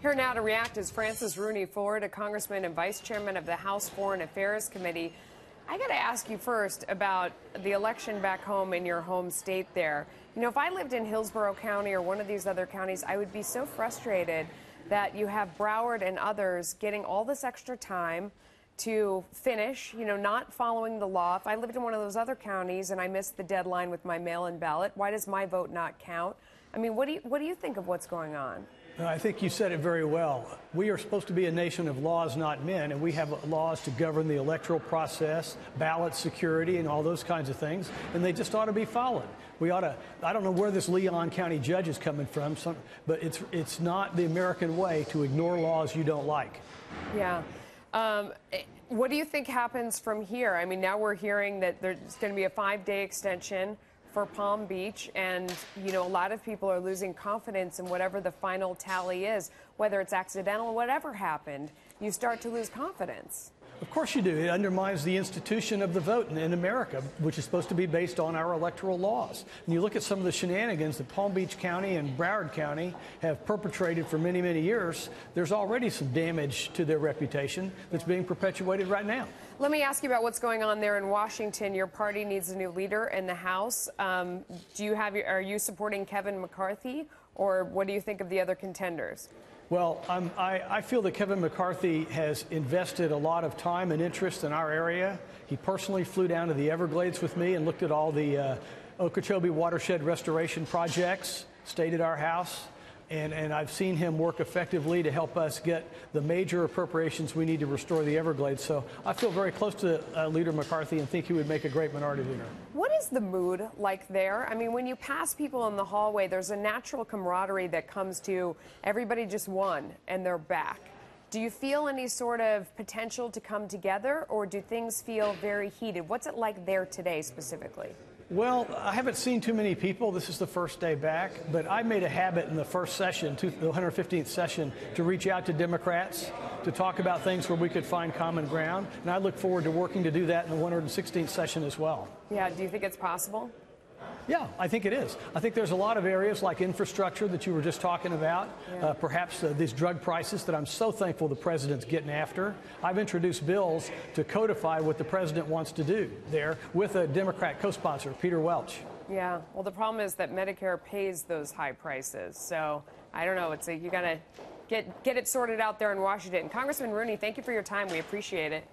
Here now to react is Francis Rooney, Florida Congressman and Vice Chairman of the House Foreign Affairs Committee. I got to ask you first about the election back home in your home state there. You know, if I lived in Hillsborough County or one of these other counties, I would be so frustrated that you have Broward and others getting all this extra time to finish, you know, not following the law. If I lived in one of those other counties and I missed the deadline with my mail-in ballot, why does my vote not count? I mean, what do you think of what's going on? I think you said it very well. We are supposed to be a nation of laws, not men, and we have laws to govern the electoral process, ballot security, and all those kinds of things, and they just ought to be followed. We ought to, I don't know where this Leon County judge is coming from, but it's not the American way to ignore laws you don't like. Yeah. What do you think happens from here? I mean, now we're hearing that there's going to be a 5-day extension for Palm Beach, and you know, a lot of people are losing confidence in whatever the final tally is, whether it's accidental, whatever happened, you start to lose confidence. Of course you do. It undermines the institution of the vote in America, which is supposed to be based on our electoral laws. And you look at some of the shenanigans that Palm Beach County and Broward County have perpetrated for many, many years. There's already some damage to their reputation that's being perpetuated right now. Let me ask you about what's going on there in Washington. Your party needs a new leader in the House. Are you supporting Kevin McCarthy, or what do you think of the other contenders? Well, I feel that Kevin McCarthy has invested a lot of time and interest in our area. He personally flew down to the Everglades with me and looked at all the Okeechobee watershed restoration projects, stayed at our house, and I've seen him work effectively to help us get the major appropriations we need to restore the Everglades. So I feel very close to Leader McCarthy and think he would make a great minority leader. What is the mood like there? I mean, when you pass people in the hallway, there's a natural camaraderie that comes to everybody just won and they're back. Do you feel any sort of potential to come together, or do things feel very heated? What's it like there today specifically? Well, I haven't seen too many people. This is the first day back, but I made a habit in the first session, the 115th session, to reach out to Democrats to talk about things where we could find common ground, and I look forward to working to do that in the 116th session as well. Yeah, do you think it's possible? Yeah, I think it is. I think there's a lot of areas like infrastructure that you were just talking about, yeah. Perhaps these drug prices that I'm so thankful the president's getting after. I've introduced bills to codify what the president wants to do there with a Democrat co-sponsor, Peter Welch. Yeah, well, the problem is that Medicare pays those high prices. So I don't know. It's like you got to get it sorted out there in Washington. Congressman Rooney, thank you for your time. We appreciate it.